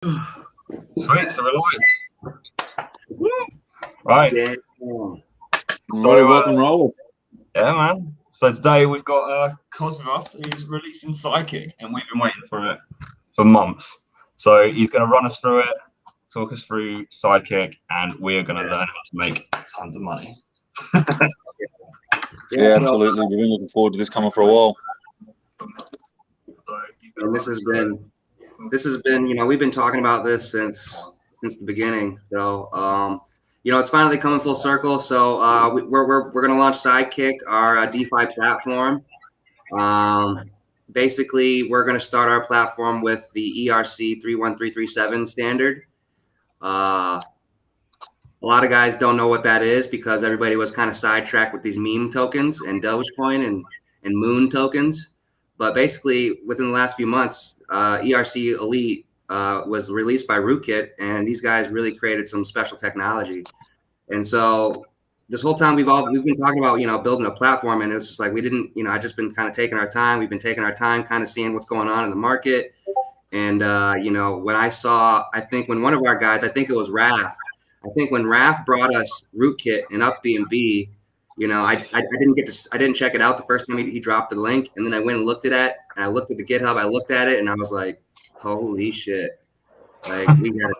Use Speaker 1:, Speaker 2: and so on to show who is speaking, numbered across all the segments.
Speaker 1: Sweet, so we're live. Right.
Speaker 2: Yeah.
Speaker 1: So,
Speaker 3: rock and roll.
Speaker 1: Yeah, man. So today we've got Cos with us, who's releasing Sidekick, and we've been waiting for it for months. So he's going to run us through it, talk us through Sidekick, and we're going to learn how to make tons of money.
Speaker 3: Yeah, absolutely. We've been looking forward to this coming for a while.
Speaker 2: And this has been, you know, we've been talking about this since the beginning. So, you know, it's finally coming full circle. So we're going to launch Sidekick, our DeFi platform. Basically, we're going to start our platform with the ERC 31337 standard. A lot of guys don't know what that is because everybody was kind of sidetracked with these meme tokens and Dogecoin and Moon tokens. But basically, within the last few months, ERC Elite was released by Rootkit, and these guys really created some special technology. And so this whole time we've been talking about, you know, building a platform, and it's just like we didn't, you know, I just been kind of taking our time. We've been taking our time, kind of seeing what's going on in the market. And you know, when I saw, I think when one of our guys, I think it was Raf, I think when Raf brought us Rootkit and UpBnB, you know, I didn't check it out the first time he dropped the link, and then I went and looked at it, and I looked at the GitHub, I looked at it, and I was like, holy shit, like we got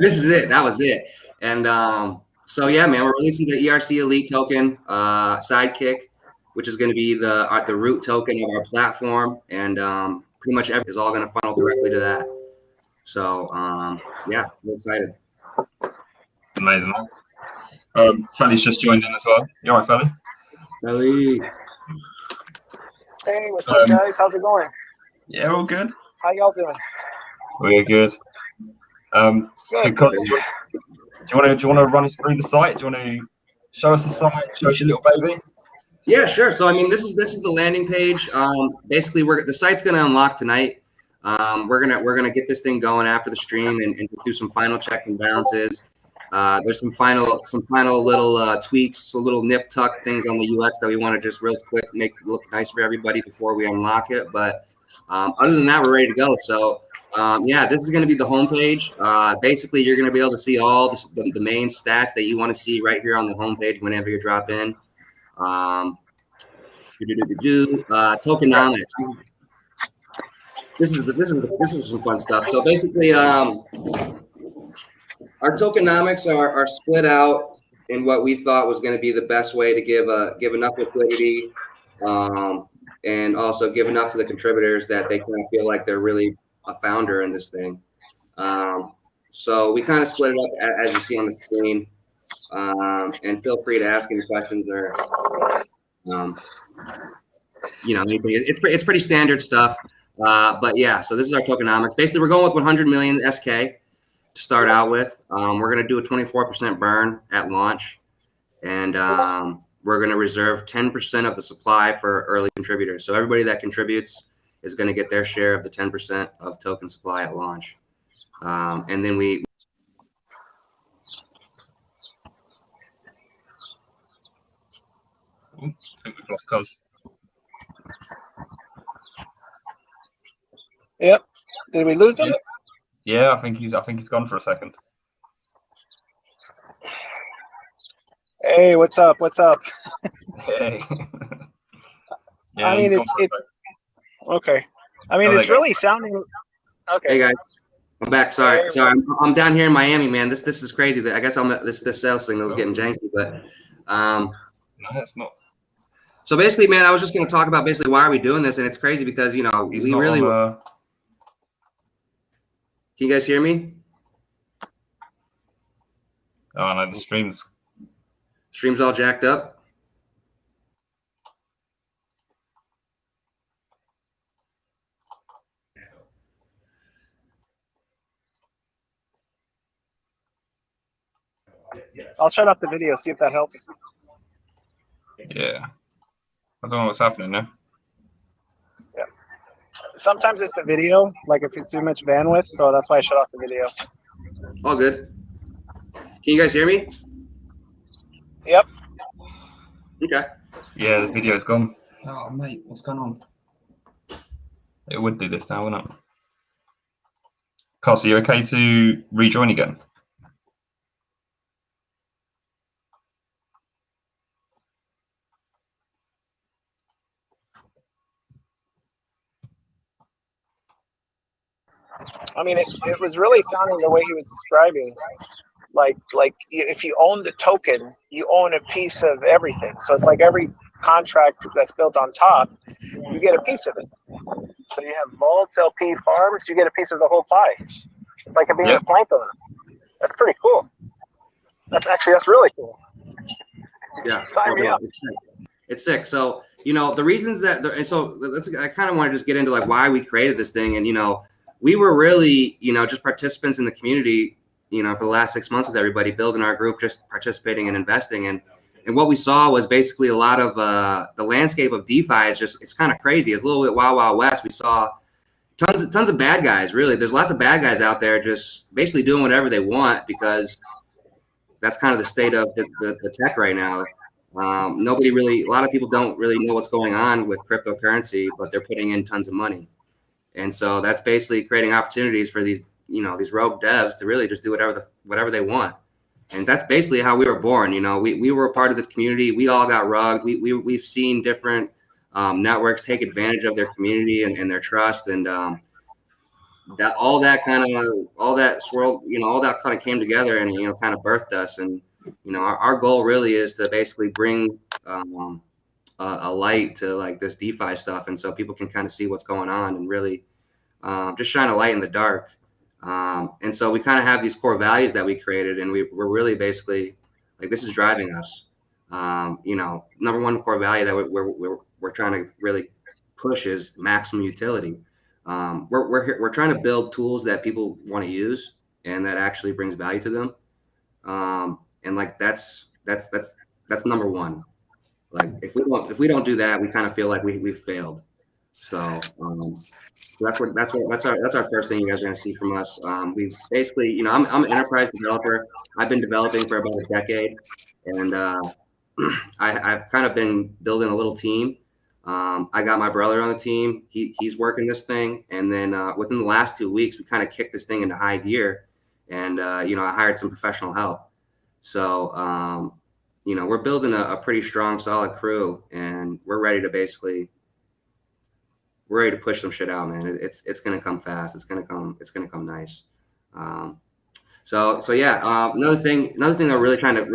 Speaker 2: this is it, that was it. And so yeah, man, we're releasing the ERC Elite token, Sidekick, which is going to be the root token of our platform, and pretty much everything is all going to funnel directly to that. So yeah, we're excited.
Speaker 1: Amazing. Felly's just joined in as well. You all right, Felly?
Speaker 2: Felly.
Speaker 4: Hey, what's up, guys? How's it going?
Speaker 1: Yeah, all good.
Speaker 4: How y'all doing?
Speaker 1: We're good. So, Cos, do you want to run us through the site? Do you want to show us the site? Show us your little baby?
Speaker 2: Yeah, sure. So I mean, this is the landing page. Basically, the site's going to unlock tonight. We're gonna get this thing going after the stream and do some final checks and balances. There's some final little tweaks, little nip tuck things on the UX that we want to just real quick make look nice for everybody before we unlock it. But other than that, we're ready to go. So yeah, this is going to be the homepage. Basically, you're going to be able to see all the main stats that you want to see right here on the homepage whenever you drop in. Tokenomics. This is some fun stuff. So basically, our tokenomics are split out in what we thought was going to be the best way to give enough liquidity, and also give enough to the contributors that they kind of feel like they're really a founder in this thing. So we kind of split it up as you see on the screen, and feel free to ask any questions or you know, anything. It's pretty standard stuff. But yeah, so this is our tokenomics. Basically, we're going with 100 million SK to start out with. We're going to do a 24% burn at launch, and we're going to reserve 10% of the supply for early contributors. So everybody that contributes is going to get their share of the 10% of token supply at launch. And then I
Speaker 1: think we've lost Cos.
Speaker 4: Yep. Did we lose him?
Speaker 1: Yeah, I think he's gone for a second.
Speaker 4: Hey, what's up? What's up?
Speaker 1: Hey. Yeah,
Speaker 4: I mean, it's okay. I mean, it's really sounding okay.
Speaker 2: Hey guys, I'm back. Sorry, I'm down here in Miami, man. This is crazy. I guess this sales thing that was getting janky, but
Speaker 1: no, it's not.
Speaker 2: So basically, man, I was just going to talk about basically why are we doing this, and it's crazy because, you know, we really. Can you guys hear me?
Speaker 1: Oh no, the stream's
Speaker 2: all jacked up.
Speaker 4: I'll shut off the video, see if that helps.
Speaker 1: Yeah. I don't know what's happening now.
Speaker 4: Yeah. Sometimes it's the video, like if it's too much bandwidth, so that's why I shut off the video.
Speaker 2: All good. Can you guys hear me?
Speaker 4: Yep.
Speaker 2: Okay.
Speaker 1: Yeah, the video's gone. Oh mate, what's going on? It would do this now, wouldn't it? Carl, are you okay to rejoin again?
Speaker 4: I mean, it was really sounding the way he was describing. Like if you own the token, you own a piece of everything. So it's like every contract that's built on top, you get a piece of it. So you have vaults, LP farms, you get a piece of the whole pie. It's like being a plank owner. That's pretty cool. That's really cool.
Speaker 2: Yeah,
Speaker 4: Sign me up.
Speaker 2: It's sick. So, you know, the reasons that, and so I kind of want to just get into like why we created this thing. And, you know, we were really, you know, just participants in the community, you know, for the last 6 months with everybody, building our group, just participating and investing. And what we saw was basically a lot of the landscape of DeFi is just, it's kind of crazy. It's a little bit wild, wild west. We saw tons of bad guys, really. There's lots of bad guys out there just basically doing whatever they want because that's kind of the state of the tech right now. Nobody really, a lot of people don't really know what's going on with cryptocurrency, but they're putting in tons of money. And so that's basically creating opportunities for these, you know, these rogue devs to really just do whatever they want. And that's basically how we were born. You know, we were a part of the community. We all got rugged. We've seen different networks take advantage of their community and their trust. And all that kind of swirl, you know, all that kind of came together and, you know, kind of birthed us. And, you know, our goal really is to basically bring a light to like this DeFi stuff. And so people can kind of see what's going on and really just shine a light in the dark. And so we kind of have these core values that we created, and we're really basically like, this is driving us. You know, number one core value that we're trying to really push is maximum utility. We're trying to build tools that people want to use and that actually brings value to them. And like that's number one. Like if we don't do that, we kind of feel like we've failed. So that's our first thing you guys are gonna see from us. We basically, you know, I'm an enterprise developer. I've been developing for about a decade, and I've kind of been building a little team. I got my brother on the team. He's working this thing, and then within the last 2 weeks, we kind of kicked this thing into high gear, and you know, I hired some professional help. So you know, we're building a pretty strong, solid crew, and we're ready to push some shit out, man. It's gonna come fast. It's gonna come nice. So yeah. Another thing that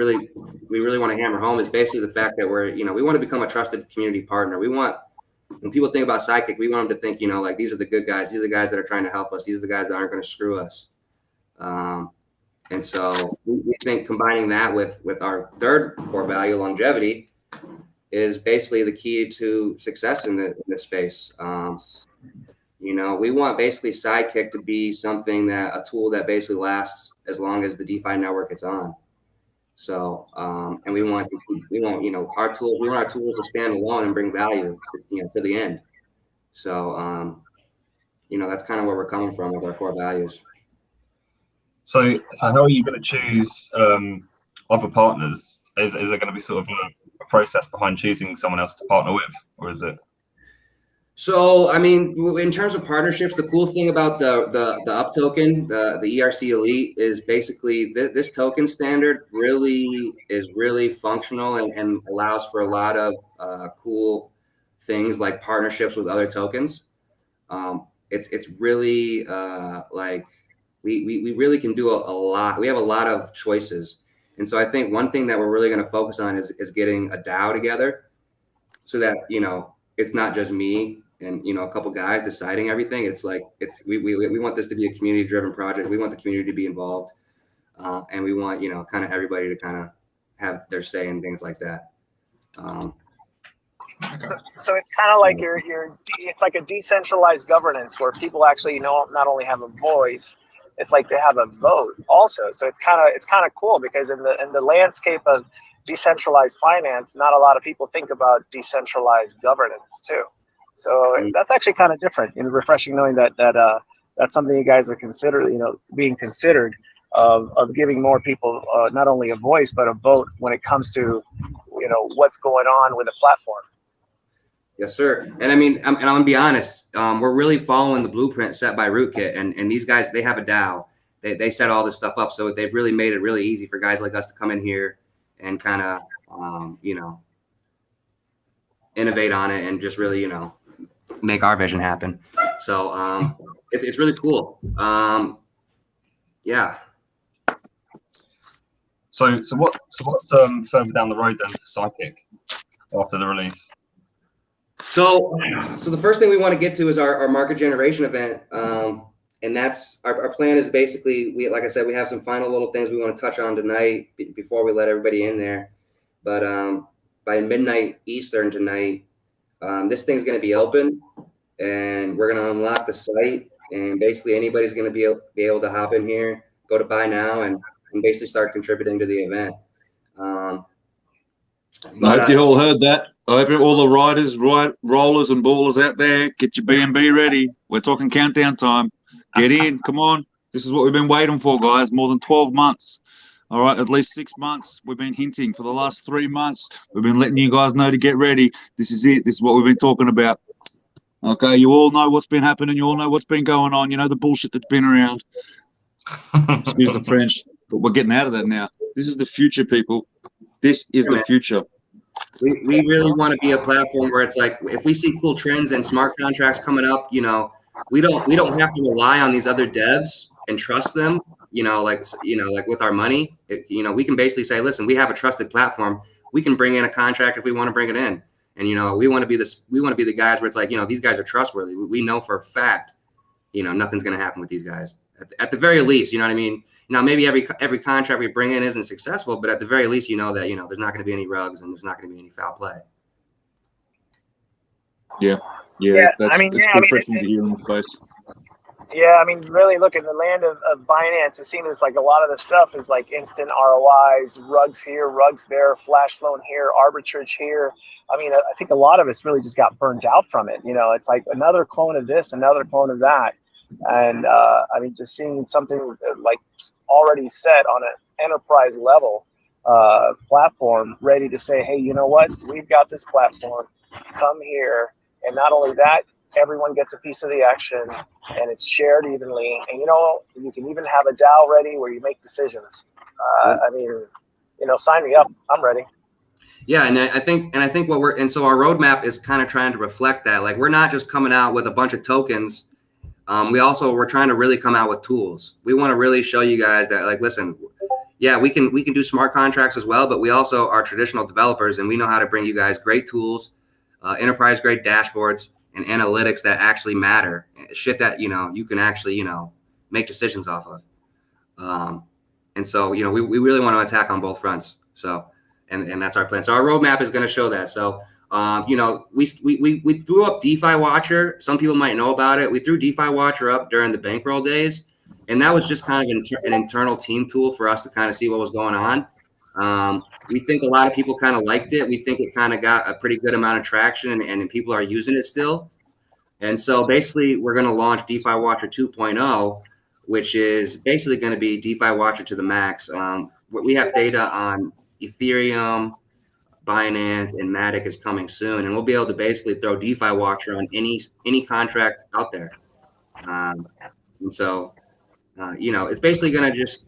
Speaker 2: we really want to hammer home is basically the fact that we want to become a trusted community partner. When people think about Sidekick, we want them to think, you know, like these are the good guys. These are the guys that are trying to help us. These are the guys that aren't going to screw us. And so we think combining that with our third core value, longevity, is basically the key to success in this space. You know, we want basically Sidekick to be a tool that basically lasts as long as the DeFi network it's on. So, and we want you know, our tools to stand alone and bring value, you know, to the end. So, you know, that's kind of where we're coming from with our core values.
Speaker 1: So how are you going to choose other partners? Is there going to be sort of a process behind choosing someone else to partner with, or is it?
Speaker 2: So, I mean, in terms of partnerships, the cool thing about the UP token, the ERC Elite, is basically this token standard is really functional and allows for a lot of cool things like partnerships with other tokens. It's really like we really can do a lot. We have a lot of choices. And so I think one thing that we're really going to focus on is getting a DAO together so that, you know, it's not just me and, you know, a couple guys deciding everything. It's like, we want this to be a community driven project. We want the community to be involved. And we want, you know, kind of everybody to kind of have their say in things like that.
Speaker 4: So it's kind of like it's like a decentralized governance where people actually not only have a voice, it's like they have a vote also. So it's kind of cool because in the landscape of decentralized finance, not a lot of people think about decentralized governance too. So that's actually kind of different and refreshing knowing that that's something you guys are being considered of giving more people not only a voice but a vote when it comes to, you know, what's going on with the platform.
Speaker 2: Yes, sir. And I mean, I'm gonna be honest. We're really following the blueprint set by Rootkit, and these guys, they have a DAO. They set all this stuff up, so they've really made it really easy for guys like us to come in here and kind of, innovate on it and just really, make our vision happen. So it's really cool. Yeah.
Speaker 1: So what's further down the road then for Sidekick after the release?
Speaker 2: So the first thing we want to get to is our market generation event. And that's our plan is basically, like I said, we have some final little things we want to touch on tonight before we let everybody in there. But by midnight Eastern tonight, this thing's going to be open, and we're going to unlock the site. And basically anybody's going to be able to hop in here, go to buy now, and basically start contributing to the event.
Speaker 3: I hope you all heard that. I hope all the riders, rollers and ballers out there, get your B&B ready. We're talking countdown time. Get in. Come on. This is what we've been waiting for, guys. More than 12 months. All right, at least 6 months. We've been hinting for the last 3 months. We've been letting you guys know to get ready. This is it. This is what we've been talking about. Okay, you all know what's been happening. You all know what's been going on. You know the bullshit that's been around. Excuse the French, but we're getting out of that now. This is the future, people. This is the future.
Speaker 2: We really want to be a platform where it's like, if we see cool trends and smart contracts coming up, we don't have to rely on these other devs and trust them, like with our money. We can basically say, listen, we have a trusted platform. We can bring in a contract if we want to bring it in. And, we want to be the guys where it's like, these guys are trustworthy. We know for a fact, nothing's going to happen with these guys at the very least. You know what I mean? Maybe every contract we bring in isn't successful, but at the very least, that, there's not going to be any rugs and there's not going to be any foul play.
Speaker 3: Yeah. That's refreshing to hear in the face.
Speaker 4: Yeah, I mean, really, look, in the land of Binance, it seems like a lot of the stuff is like instant ROIs, rugs here, rugs there, flash loan here, arbitrage here. I mean, I think a lot of it's really just got burnt out from it. It's like another clone of this, another clone of that. And I mean, just seeing something like already set on an enterprise level platform ready to say, hey, you know what? We've got this platform. Come here. And not only that, everyone gets a piece of the action and it's shared evenly. And, you can even have a DAO ready where you make decisions. I mean, sign me up. I'm ready.
Speaker 2: Yeah, and I think so our roadmap is kind of trying to reflect that. Like, we're not just coming out with a bunch of tokens. We're trying to really come out with tools. We want to really show you guys that, like, listen, yeah, we can do smart contracts as well, but we also are traditional developers, and we know how to bring you guys great tools, enterprise grade dashboards and analytics that actually matter, shit that, you can actually, make decisions off of. And so, we really want to attack on both fronts. So, and that's our plan. So our roadmap is going to show that. So, we threw up DeFi Watcher. Some people might know about it. We threw DeFi Watcher up during the bankroll days, and that was just kind of an internal team tool for us to kind of see what was going on. We think a lot of people kind of liked it. We think it kind of got a pretty good amount of traction, and people are using it still. And so basically, we're going to launch DeFi Watcher 2.0, which is basically going to be DeFi Watcher to the max. We have data on Ethereum, Binance, and Matic is coming soon, and we'll be able to basically throw DeFi Watcher on any contract out there. And so, it's basically going to just,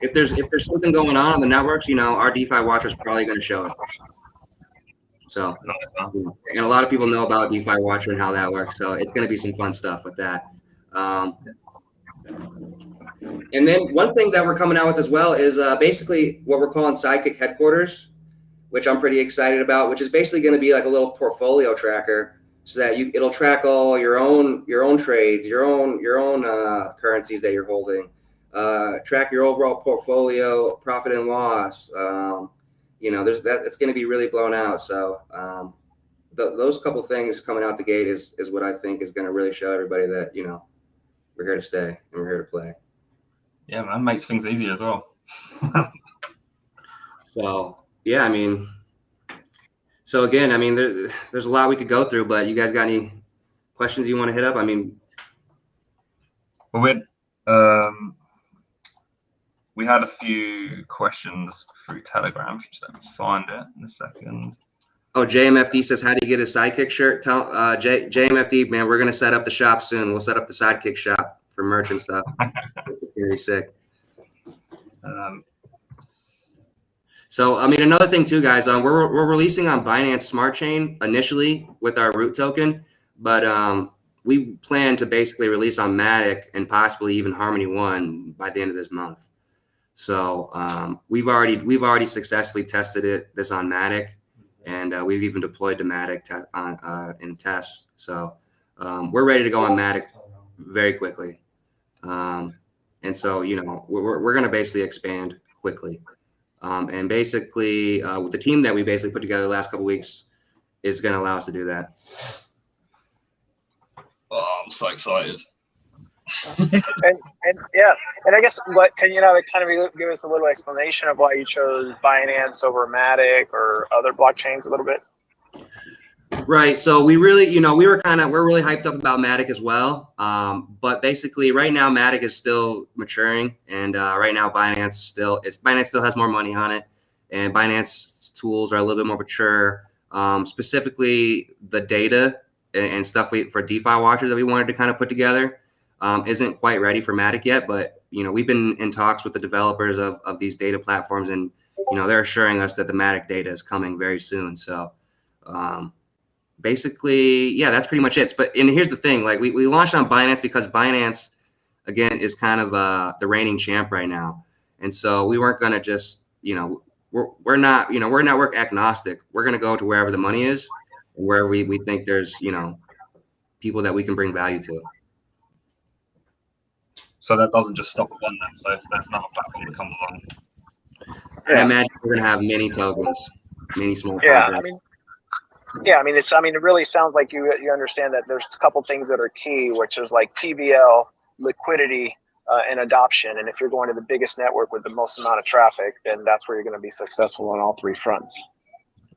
Speaker 2: if there's something going on the networks, our DeFi Watcher is probably going to show it. So, and a lot of people know about DeFi Watcher and how that works. So it's going to be some fun stuff with that. And then one thing that we're coming out with as well is basically what we're calling Sidekick Headquarters, which I'm pretty excited about, which is basically going to be like a little portfolio tracker, so that it'll track all your own trades, your own currencies that you're holding, track your overall portfolio, profit and loss. There's that. It's going to be really blown out. So those couple things coming out the gate is what I think is going to really show everybody that we're here to stay and we're here to play.
Speaker 1: Yeah, man, makes things easier as well.
Speaker 2: So yeah, I mean, so again, I mean, there's a lot we could go through, but you guys got any questions you want to hit up? I mean,
Speaker 1: we had a few questions through Telegram. Just let me find it in a second.
Speaker 2: Oh, JMFD says, how do you get a Sidekick shirt? Tell JMFD, man, we're gonna set up the shop soon. We'll set up the Sidekick shop for merch and stuff. It's gonna be sick. So, I mean, another thing too, guys, we're releasing on Binance Smart Chain initially with our root token, but we plan to basically release on Matic and possibly even Harmony One by the end of this month. So we've already successfully tested this on Matic, and we've even deployed to Matic in tests. So we're ready to go on Matic very quickly, and so we're going to basically expand quickly. And basically, with the team that we basically put together the last couple of weeks is going to allow us to do that.
Speaker 1: Oh, I'm so excited.
Speaker 4: and yeah, and I guess what can kind of give us a little explanation of why you chose Binance over Matic or other blockchains a little bit?
Speaker 2: Right. So we really, we're really hyped up about Matic as well. But basically right now Matic is still maturing, and right now Binance still has more money on it, and Binance tools are a little bit more mature. Specifically the data and stuff for DeFi watchers that we wanted to kind of put together isn't quite ready for Matic yet, but we've been in talks with the developers of these data platforms, and they're assuring us that the Matic data is coming very soon. So basically, yeah, that's pretty much it. And here's the thing, like we launched on Binance because Binance, again, is kind of the reigning champ right now. And so we weren't going to just, we're network agnostic. We're going to go to wherever the money is and where we think there's, people that we can bring value to.
Speaker 1: So that doesn't just stop at one then. So if there's another platform that comes along.
Speaker 2: I imagine we're going to have many tokens, many small
Speaker 4: projects.
Speaker 2: Yeah,
Speaker 4: it really sounds like you understand that there's a couple things that are key, which is like TVL, liquidity, and adoption. And if you're going to the biggest network with the most amount of traffic, then that's where you're going to be successful on all three fronts.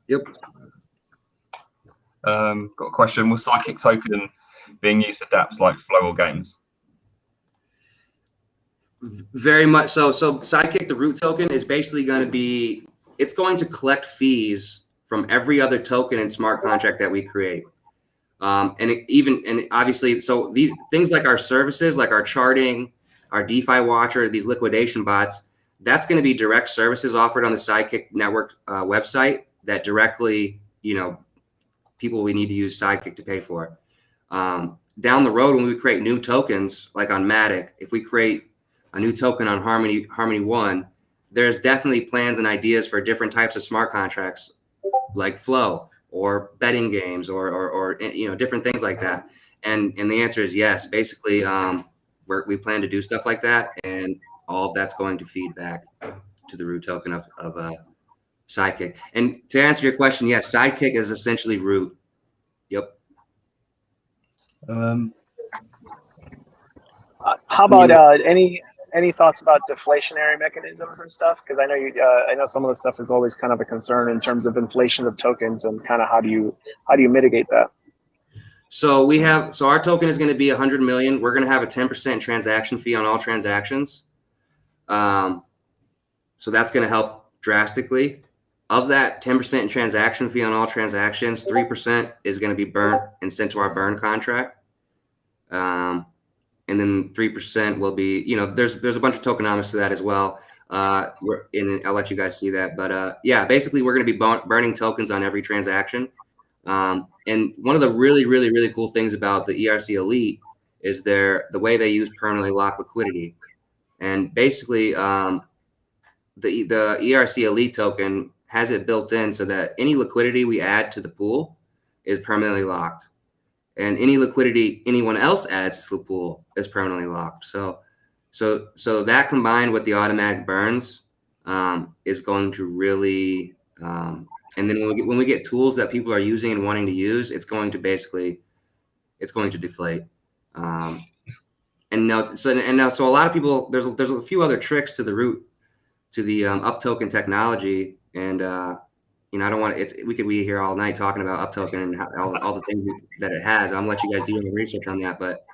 Speaker 2: Yep.
Speaker 1: Got a question. Will Sidekick token being used for dapps like Flow or games?
Speaker 2: Very much so. So Sidekick, the root token, is basically going to collect fees from every other token and smart contract that we create. And obviously, so these things like our services, like our charting, our DeFi watcher, these liquidation bots, that's going to be direct services offered on the Sidekick network website that directly, people we need to use Sidekick to pay for. Down the road, when we create new tokens, like on Matic, if we create a new token on Harmony One, there's definitely plans and ideas for different types of smart contracts like Flow or betting games or different things like that. And the answer is yes. Basically, we plan to do stuff like that, and all of that's going to feed back to the root token of Sidekick. And to answer your question, yes, Sidekick is essentially root. Yep.
Speaker 4: How about any thoughts about deflationary mechanisms and stuff? Because I know I know some of the stuff is always kind of a concern in terms of inflation of tokens, and kind of how do you mitigate that?
Speaker 2: So our token is going to be 100 million. We're going to have a 10% transaction fee on all transactions. So that's going to help drastically. Of that 10% transaction fee on all transactions, 3% is going to be burnt and sent to our burn contract. And then 3% will be, there's a bunch of tokenomics to that as well. I'll let you guys see that. But yeah, basically we're going to be burning tokens on every transaction. And one of the really, really, really cool things about the ERC Elite is the way they use permanently locked liquidity. And basically the ERC Elite token has it built in so that any liquidity we add to the pool is permanently locked. And any liquidity anyone else adds to the pool is permanently locked. So that combined with the automatic burns is going to really, and then when we get tools that people are using and wanting to use, it's going to deflate. So a lot of people, there's a few other tricks to the up token technology, and I don't want to. We could be here all night talking about up token and all the things that it has. I'm gonna let you guys do your research on that, but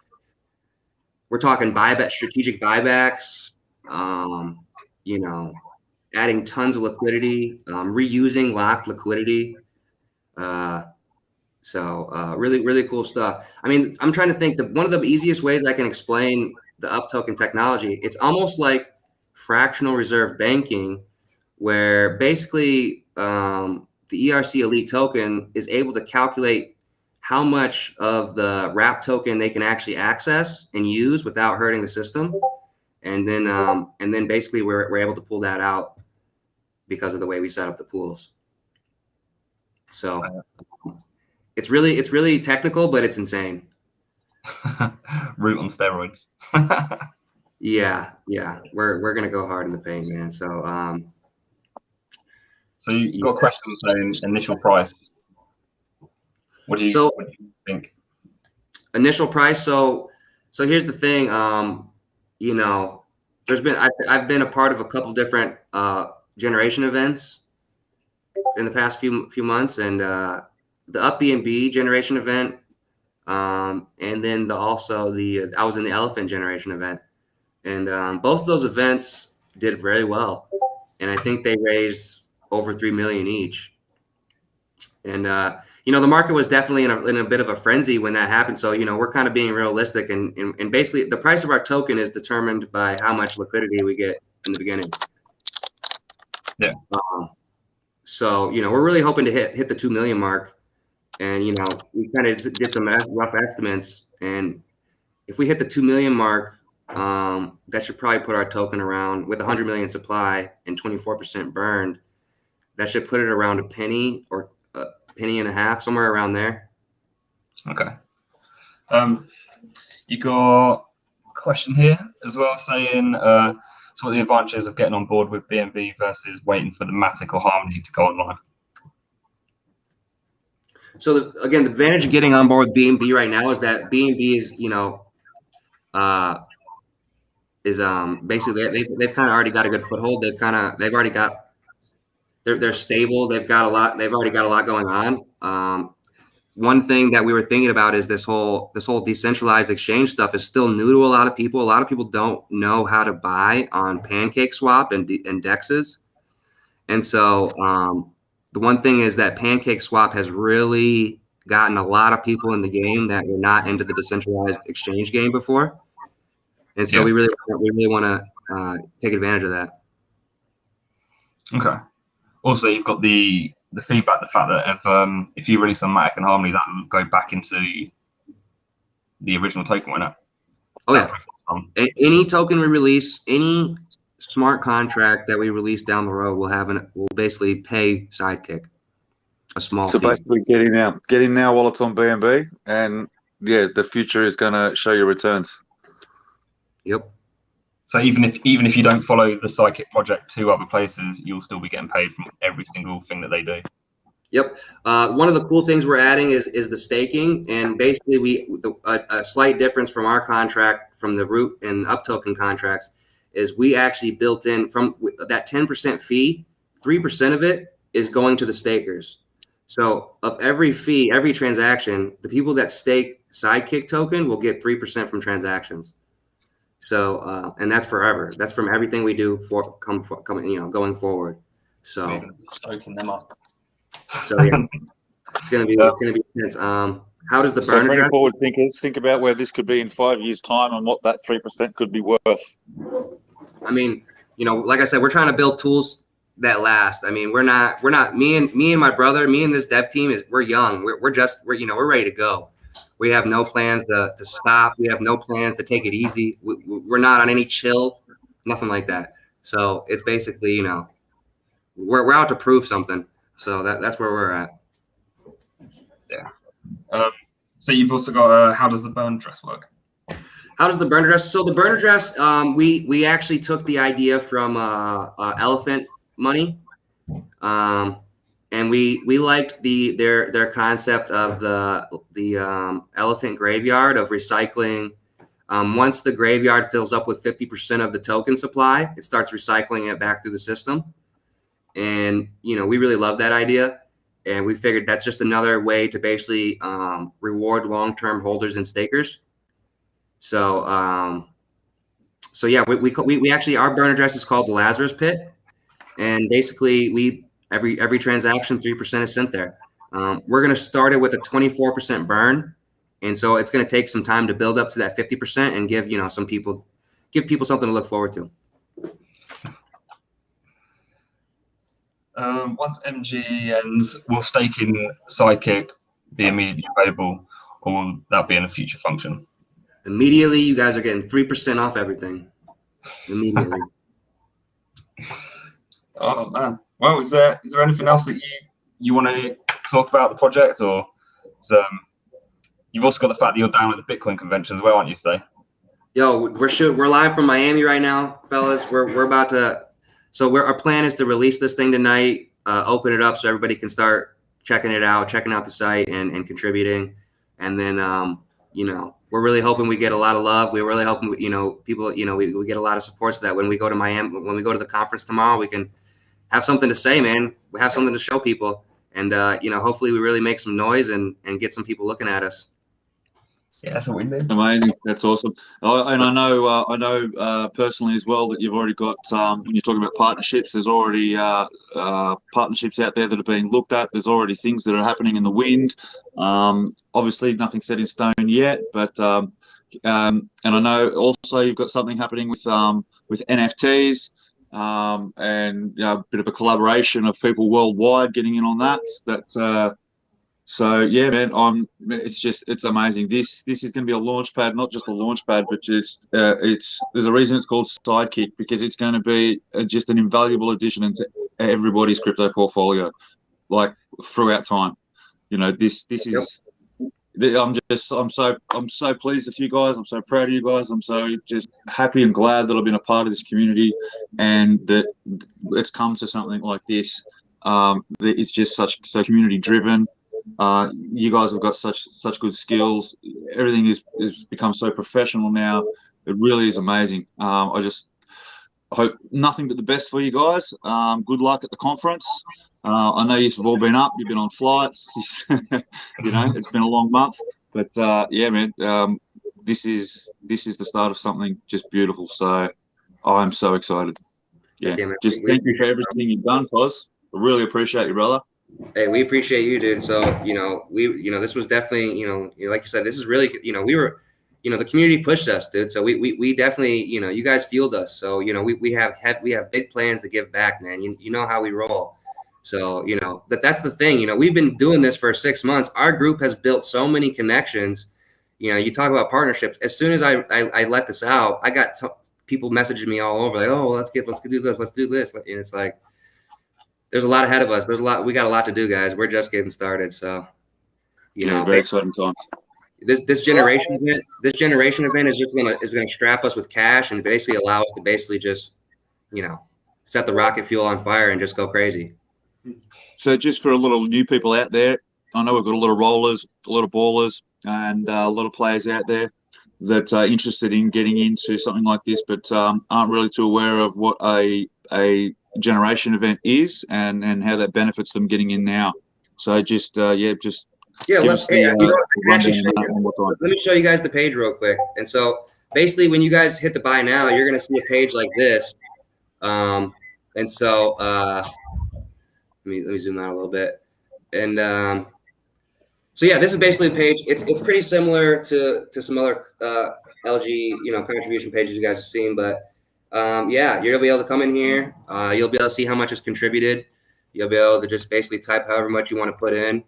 Speaker 2: we're talking strategic buybacks. Adding tons of liquidity, reusing locked liquidity, Really, really cool stuff. I mean, I'm trying to think one of the easiest ways I can explain the up token technology. It's almost like fractional reserve banking, where basically the ERC Elite token is able to calculate how much of the wrap token they can actually access and use without hurting the system, and then basically we're able to pull that out because of the way we set up the pools. So it's really technical, but it's insane.
Speaker 1: Root on steroids.
Speaker 2: Yeah, we're gonna go hard in the paint, man. So
Speaker 1: so you got questions saying initial price. What do you think?
Speaker 2: Initial price. So here's the thing. You know, I've been a part of a couple different generation events in the past few months, and the Up BNB generation event, and then I was in the Elephant generation event, and both of those events did very well, and I think they raised over 3 million each. And you know, the market was definitely in a bit of a frenzy when that happened. So you know, we're kind of being realistic, and basically the price of our token is determined by how much liquidity we get in the beginning.
Speaker 1: Yeah.
Speaker 2: So you know, we're really hoping to hit the 2 million mark, and you know, we kind of did some rough estimates, and if we hit the 2 million mark, that should probably put our token around, with 100 million supply and 24% burned, that should put it around a penny or a penny and a half, somewhere around there.
Speaker 1: Okay. You got a question here as well saying, so what are the advantages of getting on board with BNB versus waiting for the Matic or Harmony to go online?
Speaker 2: So again, the advantage of getting on board with BNB right now is that BNB is, you know, basically they've kind of already got a good foothold. They've already got, they're stable. They've already got a lot going on. One thing that we were thinking about is this whole decentralized exchange stuff is still new to a lot of people. A lot of people don't know how to buy on PancakeSwap and DEXs. And so the one thing is that PancakeSwap has really gotten a lot of people in the game that were not into the decentralized exchange game before. And so we really want to take advantage of that. Okay.
Speaker 1: Also, you've got the feedback, the fact that if you release on Matic and Harmony, that will go back into the original token, won't it?
Speaker 2: Oh yeah. Any token we release, any smart contract that we release down the road, will basically pay Sidekick a small fee.
Speaker 3: So basically, get in now while it's on BNB, and yeah, the future is going to show you returns.
Speaker 2: Yep.
Speaker 1: So even if you don't follow the Sidekick project to other places, you'll still be getting paid from every single thing that they do.
Speaker 2: Yep. One of the cool things we're adding is the staking, and basically a slight difference from our contract from the root and up token contracts is we actually built in from that 10% fee, 3% of it is going to the stakers. So of every fee, every transaction, the people that stake Sidekick token will get 3% from transactions. So and that's forever. That's from everything we do going forward. So
Speaker 1: soaking them up.
Speaker 2: So yeah, it's gonna be intense. How does the burn
Speaker 3: for any forward thinkers, think about where this could be in 5 years' time and what that 3% could be worth?
Speaker 2: I mean, you know, like I said, we're trying to build tools that last. I mean, we're not me and my brother, me and this dev team we're young. We're ready to go. We have no plans to stop. We have no plans to take it easy. We're not on any chill, nothing like that. So it's basically, you know, we're out to prove something. So that's where we're at.
Speaker 1: Yeah. So you've also got how does the burn address work?
Speaker 2: How does the burn address? So the burn address, we actually took the idea from Elephant Money, and we liked their concept of the elephant graveyard of recycling. Once the graveyard fills up with 50% of the token supply, it starts recycling it back through the system. And, you know, we really love that idea. And we figured that's just another way to basically reward long-term holders and stakers. So, yeah, we actually, our burn address is called the Lazarus Pit. And basically every transaction, 3% is sent there. We're going to start it with a 24% burn. And so it's going to take some time to build up to that 50% and give, give people something to look forward to.
Speaker 1: Once MG ends, will staking Sidekick be immediately available, or will that be in a future function?
Speaker 2: Immediately, you guys are getting 3% off everything. Immediately.
Speaker 1: Oh man. Well, is there anything else that you want to talk about the project, or you've also got the fact that you're down at the Bitcoin convention as well, aren't you, Stay?
Speaker 2: Yo, we're live from Miami right now, fellas. We're about to. So our plan is to release this thing tonight, open it up so everybody can start checking it out, checking out the site and contributing. And then, we're really hoping we get a lot of love. We're really hoping, people, we get a lot of support so that when we go to Miami, when we go to the conference tomorrow, we can have something to say, man. We have something to show people. And, hopefully we really make some noise and get some people looking at us.
Speaker 1: Yeah, that's what we need.
Speaker 3: Amazing. That's awesome. And I know personally as well that you've already got, when you're talking about partnerships, there's already partnerships out there that are being looked at. There's already things that are happening in the wind. Obviously, nothing set in stone yet, but and I know also you've got something happening with NFTs and a bit of a collaboration of people worldwide getting in on that. So yeah, man, it's amazing. This is going to be a launch pad, not just a launch pad, but just there's a reason it's called Sidekick, because it's going to be just an invaluable addition into everybody's crypto portfolio, like throughout time. This is. I'm so pleased with you guys. I'm so proud of you guys. I'm so just happy and glad that I've been a part of this community, and that it's come to something like this. That it's just so community driven. You guys have got such good skills. Everything is become so professional now. It really is amazing. I hope nothing but the best for you guys. Good luck at the conference. I know you've all been up. You've been on flights. It's been a long month, but yeah, man. This is the start of something just beautiful. So I'm so excited. Yeah, just thank you for everything you've done, Cos. I really appreciate you, brother.
Speaker 2: Hey, we appreciate you, dude. So, this was definitely, like you said, this is really, we were, the community pushed us, dude. So we definitely, you guys fueled us. So, we have big plans to give back, man. You know how we roll. So, that's the thing, we've been doing this for 6 months. Our group has built so many connections. You talk about partnerships. As soon as I let this out, I got people messaging me all over, like, oh, let's do this. Let's do this. And it's like, there's a lot ahead of us. We got a lot to do, guys. We're just getting started. So,
Speaker 3: very exciting time.
Speaker 2: This generation event is gonna strap us with cash and basically allow us to just, set the rocket fuel on fire and just go crazy.
Speaker 3: So just for a little new people out there, I know we've got a lot of rollers, a lot of ballers, and a lot of players out there that are interested in getting into something like this, but aren't really too aware of what a generation event is and how that benefits them getting in now. So let me show you guys the page real quick. And so basically when you guys hit the buy now, you're going to see a page like this. And so let me zoom out a little bit. And so yeah, this is basically a page. It's pretty similar to some other LG contribution pages you guys have seen, but yeah, you're gonna be able to come in here. You'll be able to see how much is contributed. You'll be able to just basically type however much you want to put in.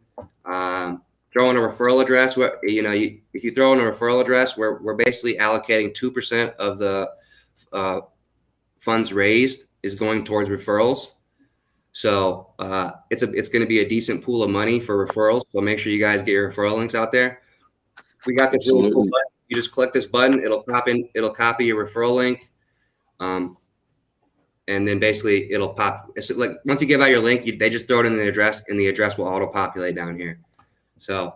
Speaker 3: Throw in a referral address. If you throw in a referral address, we're basically allocating 2% of the funds raised is going towards referrals. So it's going to be a decent pool of money for referrals. So make sure you guys get your referral links out there. We got this really cool button. You just click this button. It'll copy your referral link. And then basically it'll pop. It's like once you give out your link, they just throw it in the address, and the address will auto populate down here. So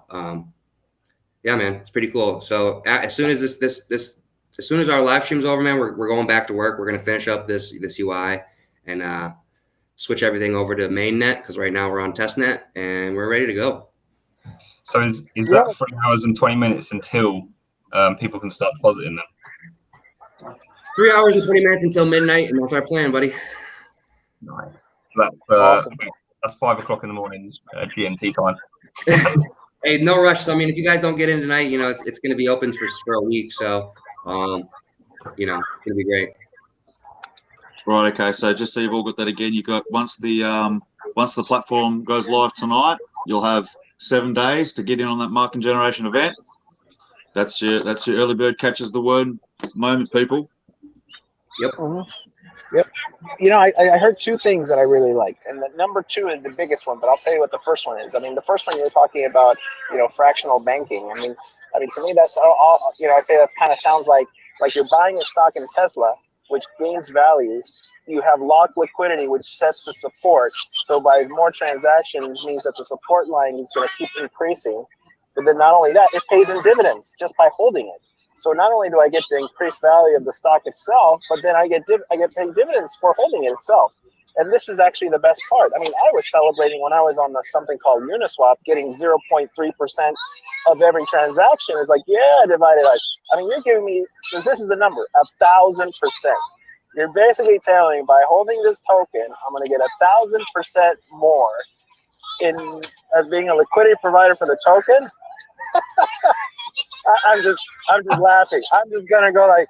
Speaker 3: yeah, man, it's pretty cool. So as soon as as soon as our live stream's over, man, we're going back to work. We're gonna finish up this UI and switch everything over to mainnet, because right now we're on testnet and we're ready to go.
Speaker 1: So is that 3 hours and 20 minutes until people can start depositing them?
Speaker 2: 3 hours and 20 minutes until midnight, and that's our plan, buddy.
Speaker 1: Nice. That's awesome. That's 5 o'clock in the morning GMT time.
Speaker 2: Hey, no rush. So, I mean, if you guys don't get in tonight, it's going to be open for a week. So, it's going to be great.
Speaker 3: Right. Okay. So just so you've all got that again, you got once the platform goes live tonight, you'll have 7 days to get in on that market generation event. That's your early bird catches the word moment, people.
Speaker 2: Yep.
Speaker 4: Mm-hmm. Yep. I heard two things that I really liked, and the number two is the biggest one. But I'll tell you what the first one is. I mean, the first one you're talking about, fractional banking. I mean, to me that's all. I say that kind of sounds like you're buying a stock in Tesla, which gains value. You have locked liquidity, which sets the support. So by more transactions means that the support line is going to keep increasing. But then not only that, it pays in dividends just by holding it. So not only do I get the increased value of the stock itself, but then I get paid dividends for holding it itself. And this is actually the best part. I mean, I was celebrating when I was on something called Uniswap, getting 0.3% of every transaction. It's like, yeah, divided. I mean, you're giving me, this is the number, 1,000%. You're basically telling me by holding this token, I'm going to get 1,000% more as being a liquidity provider for the token. I'm just laughing. I'm just gonna go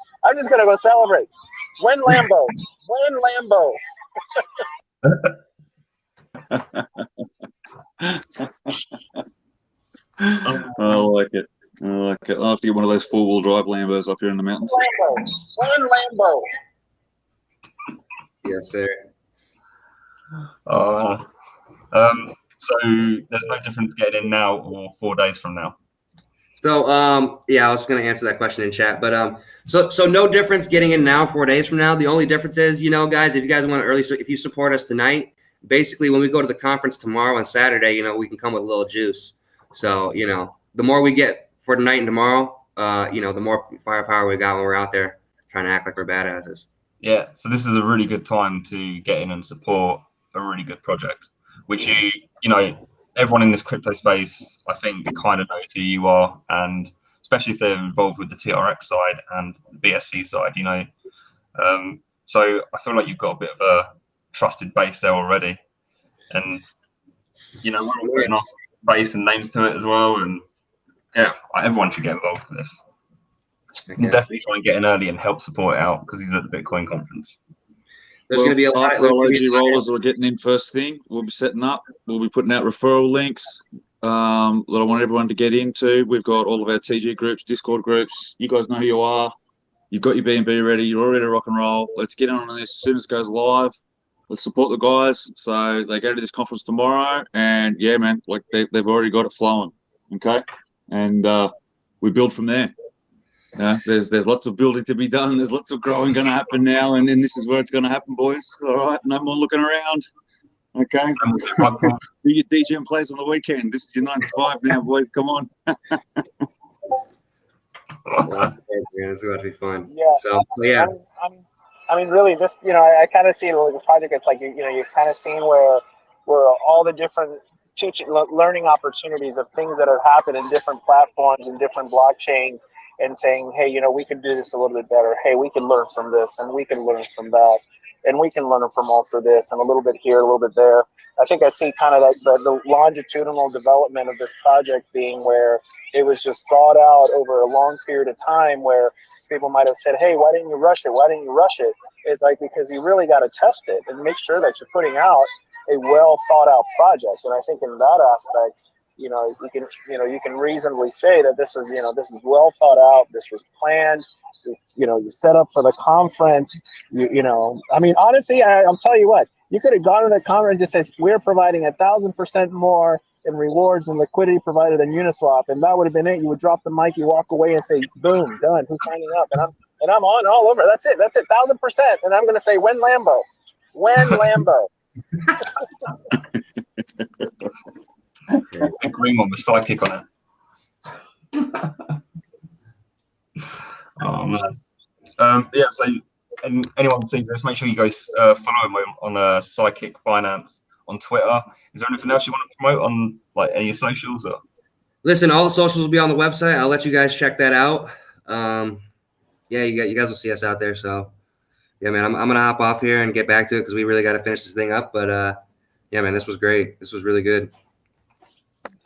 Speaker 4: celebrate. When Lambo.
Speaker 3: I like it. I'll have to get one of those 4-wheel drive Lambos up here in the mountains.
Speaker 4: When Lambo.
Speaker 2: Yes, sir.
Speaker 1: So there's no difference getting in now or 4 days from now.
Speaker 2: So, I was going to answer that question in chat, but so no difference getting in now, 4 days from now. The only difference is, guys, if you guys want to if you support us tonight, basically when we go to the conference tomorrow and Saturday, we can come with a little juice. So, the more we get for tonight and tomorrow, the more firepower we got when we're out there trying to act like we're badasses.
Speaker 1: Yeah. So this is a really good time to get in and support a really good project, which everyone in this crypto space, I think, kind of knows who you are, and especially if they're involved with the TRX side and the BSC side, So I feel like you've got a bit of a trusted base there already, and we're all putting our base and names to it as well, and yeah, everyone should get involved with this. And definitely try and get in early and help support it out because he's at the Bitcoin conference.
Speaker 2: There's going to be a lot of
Speaker 3: OG rollers who are getting in first thing. We'll be setting up. We'll be putting out referral links that I want everyone to get into. We've got all of our TG groups, Discord groups. You guys know who you are. You've got your B&B ready. You're all ready to rock and roll. Let's get on this as soon as it goes live. Let's support the guys. So they go to this conference tomorrow, and yeah, man, they've already got it flowing. Okay, and we build from there. There's lots of building to be done. There's lots of growing going to happen now, and then this is where it's going to happen, boys. All right, no more looking around. Okay, do your DJ plays on the weekend. This is your 9 to 5 now, boys. Come on.
Speaker 2: Well, that's great, man. This is about to be fun.
Speaker 4: Yeah.
Speaker 2: So yeah.
Speaker 4: I mean, really, this I kind of see it like a project. It's like you're kind of seeing where all the different learning opportunities of things that have happened in different platforms and different blockchains, and saying, hey, we can do this a little bit better. Hey, we can learn from this, and we can learn from that, and we can learn from also this, and a little bit here, a little bit there. I think I see kind of like the longitudinal development of this project being where it was just thought out over a long period of time, where people might have said, hey, why didn't you rush it? Why didn't you rush it? It's like, because you really got to test it and make sure that you're putting out a well thought out project. And I think in that aspect, you can reasonably say that this is well thought out. This was planned. You set up for the conference. I mean, honestly, I'll tell you what. You could have gone to the conference and just said, we're providing 1,000% more in rewards and liquidity provided than Uniswap, and that would have been it. You would drop the mic, you walk away, and say, boom, done. Who's signing up? And I'm on all over. That's it. 1,000%. And I'm going to say, when Lambo.
Speaker 1: Big green one with Sidekick on it. Oh man. Yeah. So, and anyone sees this, make sure you guys follow him on Sidekick Finance on Twitter. Is there anything else you want to promote on any socials? Or?
Speaker 2: Listen, all the socials will be on the website. I'll let you guys check that out. Yeah, you guys will see us out there. So, yeah, man, I'm gonna hop off here and get back to it because we really got to finish this thing up. But yeah, man, this was great. This was really good.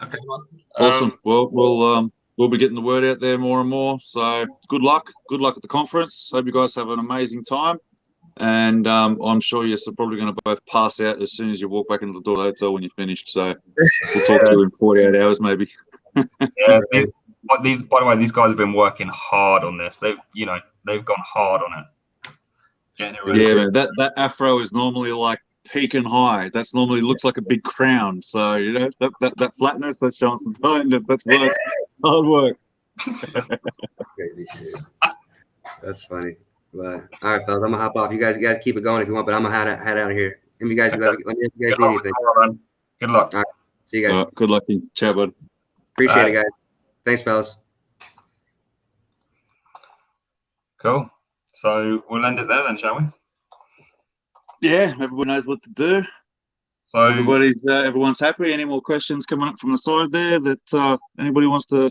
Speaker 1: Okay.
Speaker 3: Awesome. We'll be getting the word out there more and more. So good luck. Good luck at the conference. Hope you guys have an amazing time. And I'm sure you're probably going to both pass out as soon as you walk back into the door of the hotel when you're finished. So we'll talk to you in 48 hours, maybe.
Speaker 1: Yeah. By the way, these guys have been working hard on this. They've gone hard on it. Getting it ready.
Speaker 3: Yeah, man. That afro is normally like peak and high. That's normally looks like a big crown. So that flatness, that's showing some tightness. That's work. Hard work.
Speaker 2: Crazy shit. That's funny. But all right, fellas, I'm gonna hop off. You guys keep it going if you want, but I'm gonna head out of here. And you guys, let me know if you guys need anything.
Speaker 1: Good luck.
Speaker 2: All right, see you guys.
Speaker 3: Good luck. Ciao, bud.
Speaker 2: Appreciate it, guys. Thanks, fellas.
Speaker 1: Cool. So we'll end it there then, shall we?
Speaker 3: Yeah, everyone knows what to do.
Speaker 1: So
Speaker 3: everyone's happy. Any more questions coming up from the side there that anybody wants to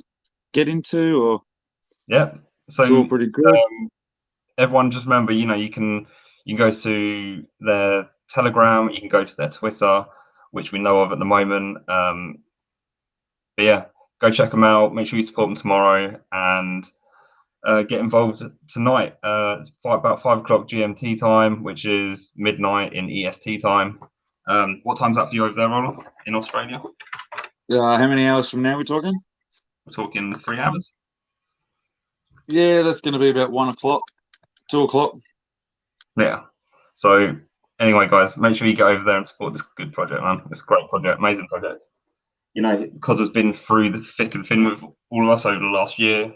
Speaker 3: get into? Or
Speaker 1: yeah, so
Speaker 3: it's all pretty good.
Speaker 1: Everyone, just remember, you can go to their Telegram, you can go to their Twitter, which we know of at the moment. But yeah, go check them out. Make sure you support them tomorrow and get involved tonight. It's about 5 o'clock GMT time, which is midnight in EST time. What time's that for you over there, Roland, in Australia?
Speaker 3: How many hours from now we're talking?
Speaker 1: We're talking 3 hours.
Speaker 3: Yeah, that's going to be about 1 o'clock, 2 o'clock.
Speaker 1: Yeah. So anyway, guys, make sure you get over there and support this good project, man. It's a great project, amazing project. Cos has been through the thick and thin with all of us over the last year,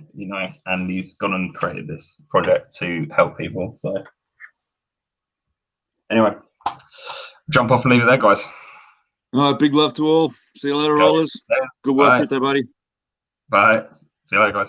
Speaker 1: and he's gone and created this project to help people. So anyway, jump off and leave it there, guys.
Speaker 3: All right, big love to all. See you later, rollers.
Speaker 1: Thanks.
Speaker 3: Good work with there, buddy.
Speaker 1: Bye. See you later, guys.